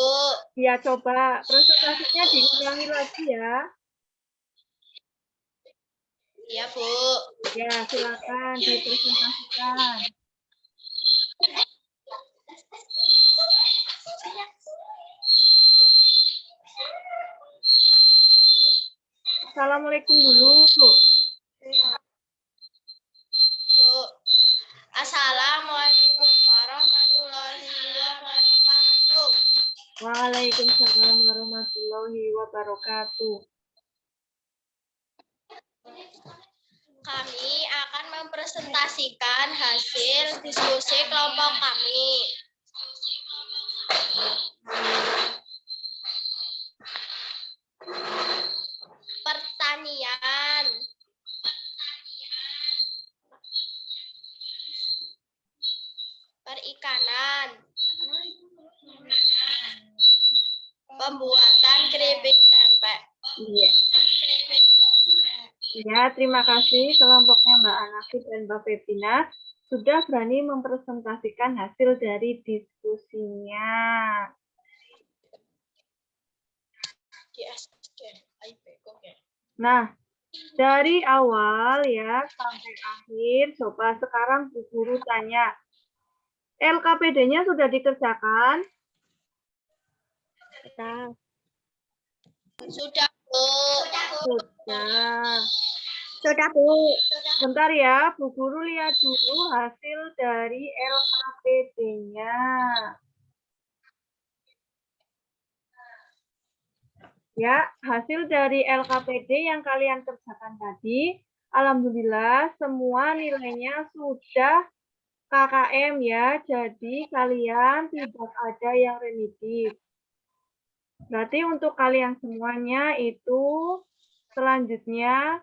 Ya, coba presentasinya diulangi lagi ya. Iya, Bu. Ya, silakan dipresentasikan. Assalamualaikum dulu. Bu. Assalamualaikum warahmatullahi wabarakatuh. Waalaikumsalam warahmatullahi wabarakatuh. Kami akan mempresentasikan hasil diskusi kelompok kami. Pertanian. Perikanan. Pembuatan keripik tempe. Iya. Ya, terima kasih kelompoknya Mbak Anafit dan Mbak Pepina sudah berani mempresentasikan hasil dari diskusinya. Nah, dari awal ya sampai akhir, coba sekarang Bu Guru tanya, LKPD-nya sudah dikerjakan? Sudah, Bu. Sudah. Sudah, Bu. Bentar ya, Bu Guru lihat dulu hasil dari LKPD-nya. Ya, hasil dari LKPD yang kalian kerjakan tadi, alhamdulillah semua nilainya sudah KKM ya, jadi kalian tidak ada yang remedis. Berarti untuk kalian semuanya itu selanjutnya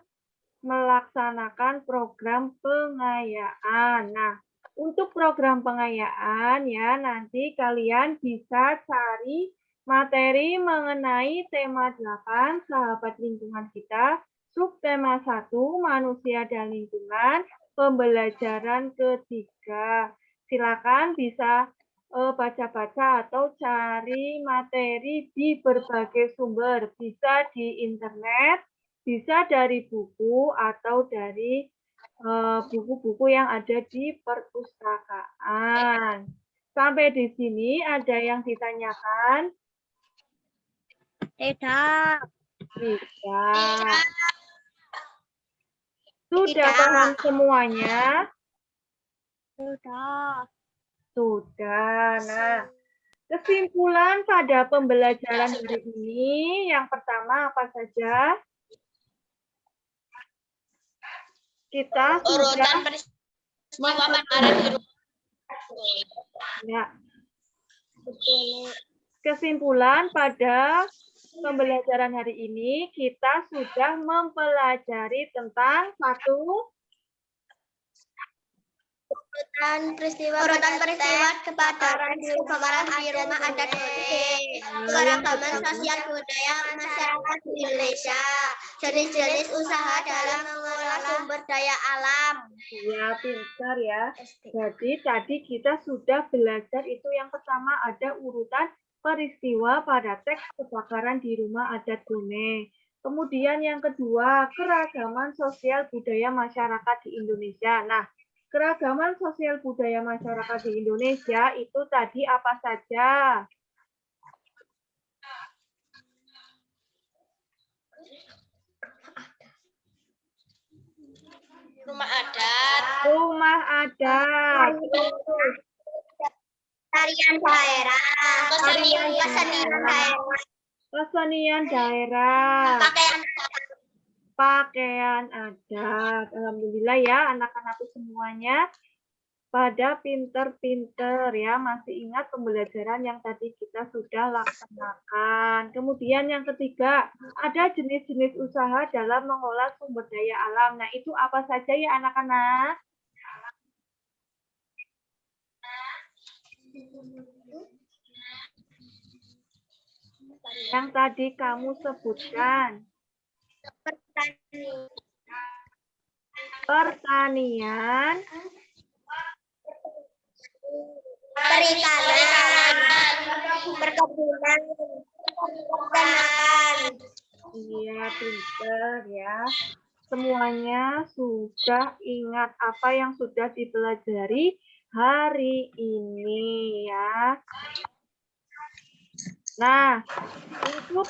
melaksanakan program pengayaan. Nah, untuk program pengayaan ya nanti kalian bisa cari materi mengenai tema 8 sahabat lingkungan kita, subtema 1 manusia dan lingkungan, pembelajaran ketiga. Silakan bisa baca-baca atau cari materi di berbagai sumber, bisa di internet, bisa dari buku atau dari buku-buku yang ada di perpustakaan. Sampai di sini ada yang ditanyakan? Tidak. Tidak. Sudah paham semuanya? Sudah. Sudah. Nah, kesimpulan pada pembelajaran hari ini yang pertama apa saja? Kita Urutan sudah peristiwa perkara di rumah. ya. Kesimpulan pada pembelajaran hari ini kita sudah mempelajari tentang satu Urutan peristiwa kebakaran di rumah adat keragaman sosial budaya masyarakat di Indonesia, jenis-jenis usaha dalam mengelola sumber daya alam. ya, pintar ya. Jadi tadi kita sudah belajar itu yang pertama ada urutan peristiwa pada teks kebakaran di rumah adat Bone. Kemudian yang kedua keragaman sosial budaya masyarakat di Indonesia. Nah, keragaman sosial budaya masyarakat di Indonesia itu tadi apa saja? Rumah adat, Rumah adat, tarian daerah, kesenian daerah, kesenian daerah, pakaian pakaian adat. Alhamdulillah ya anak-anakku semuanya pada pinter-pinter ya, masih ingat pembelajaran yang tadi kita sudah laksanakan. Kemudian yang ketiga, ada jenis-jenis usaha dalam mengolah sumber daya alam. Nah, itu apa saja ya anak-anak? Yang tadi kamu sebutkan. Pertanian, perikanan, perkebunan, peternakan. iya pinter ya. Semuanya sudah ingat apa yang sudah dipelajari hari ini ya. Nah, untuk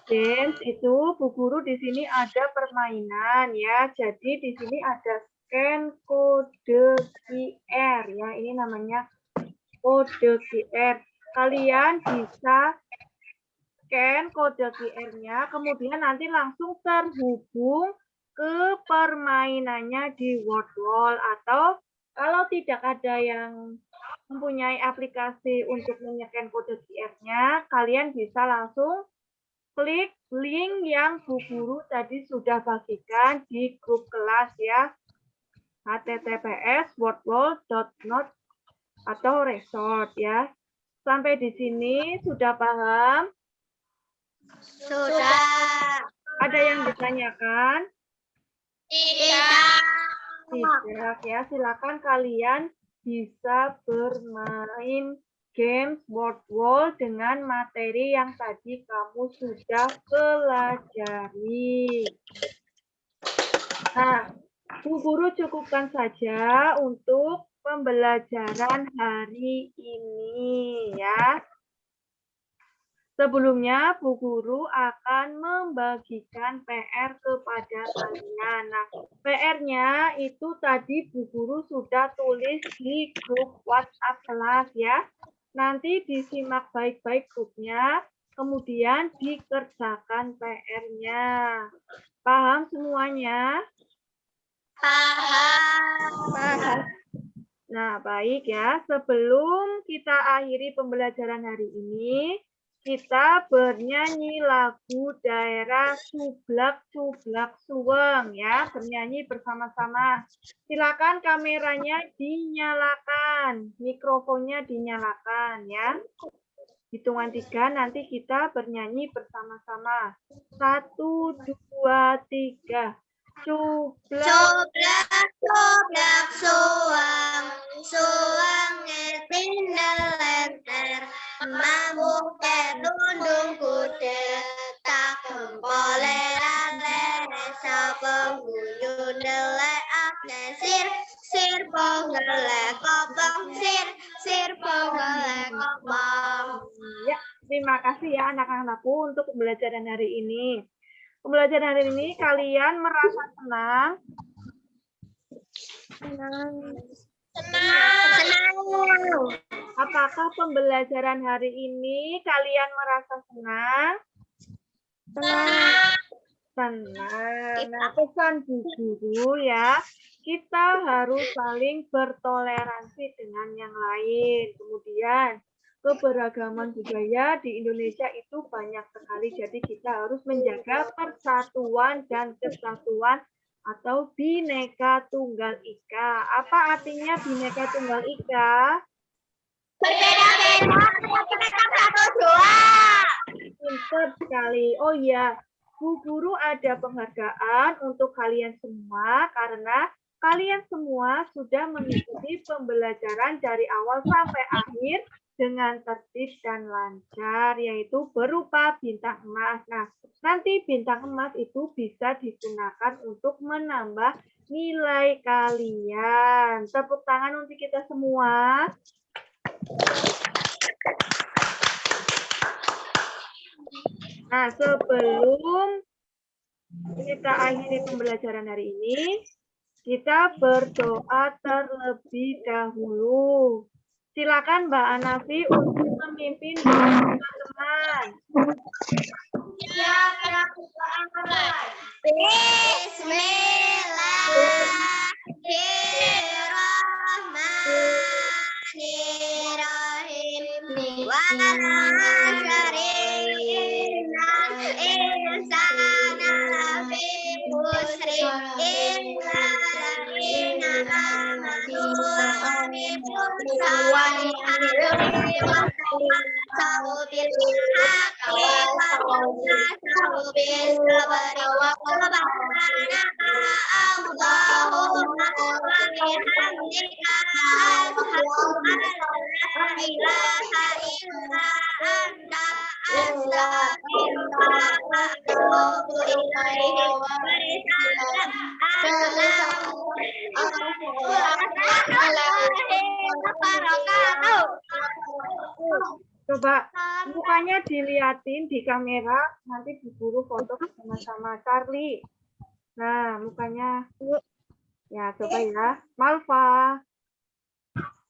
games itu Bu Guru di sini ada permainan ya. Jadi di sini ada scan kode QR ya. Ini namanya kode QR. kalian bisa scan kode QR-nya, kemudian nanti langsung terhubung ke permainannya di WordWall, atau kalau tidak ada yang mempunyai aplikasi untuk men-scan kode QR-nya, kalian bisa langsung klik link yang Bu Guru tadi sudah bagikan di grup kelas ya, https://wordwall.not atau resort ya. Sampai di sini sudah paham? Sudah. Ada yang ditanyakan? Tidak. Tidak ya, silakan kalian bisa bermain games WordWall dengan materi yang tadi kamu sudah pelajari. Nah, Bu Guru cukupkan saja untuk pembelajaran hari ini ya. Sebelumnya, Bu Guru akan membagikan PR kepada kalian. Nah, PR-nya itu tadi Bu Guru sudah tulis di grup WhatsApp kelas ya. Nanti disimak baik-baik grupnya, kemudian dikerjakan PR-nya. Paham semuanya? Paham. Nah, baik ya. Sebelum kita akhiri pembelajaran hari ini, kita bernyanyi lagu daerah Cublak Cublak Suweng ya, bernyanyi bersama-sama. Silakan kameranya dinyalakan, mikrofonnya dinyalakan ya. Hitungan 3 nanti kita bernyanyi bersama-sama. 1, 2, 3. Cublak Cublak cublak suang, suang ngetindel lenter, mabuk terundung kude, tak kempolera lere sapeng guyun delek akne sir ponggele kopong sir ponggele kopong. Ya, terima kasih ya anak-anakku untuk pembelajaran hari ini. Pembelajaran hari ini kalian merasa senang? Senang. Apakah pembelajaran hari ini kalian merasa senang? Senang. Nah, pesan Bu Guru ya, kita harus saling bertoleransi dengan yang lain. Kemudian, keberagaman budaya di Indonesia itu banyak sekali, jadi kita harus menjaga persatuan dan kesatuan atau Bhinneka Tunggal Ika. Apa artinya Bhinneka Tunggal Ika? Berbeda-beda, kita satu dua. Pinter sekali. Oh iya, Bu Guru ada penghargaan untuk kalian semua karena kalian semua sudah mengikuti pembelajaran dari awal sampai akhir dengan tertib dan lancar, yaitu berupa bintang emas. Nah, nanti bintang emas itu bisa digunakan untuk menambah nilai kalian. Tepuk tangan untuk kita semua. Nah, sebelum kita akhiri pembelajaran hari ini, kita berdoa terlebih dahulu. Silakan Mbak Anafi untuk memimpin doa teman-teman. Bismillahirrahmanirrahim. Coba mukanya diliatin di kamera, nanti diburu foto bersama-sama. Charlie. Nah, mukanya. Ya, coba ya. Malva.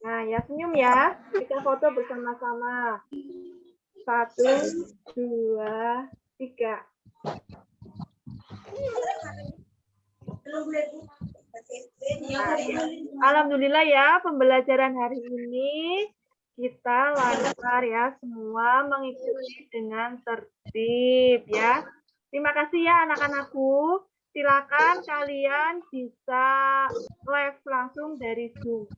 Nah, ya senyum ya. Kita foto bersama-sama. 1, 2, 3. Alhamdulillah ya, pembelajaran hari ini kita lancar ya, semua mengikuti dengan tertib ya. Terima kasih ya anak-anakku. Silakan kalian bisa live langsung dari Zoom.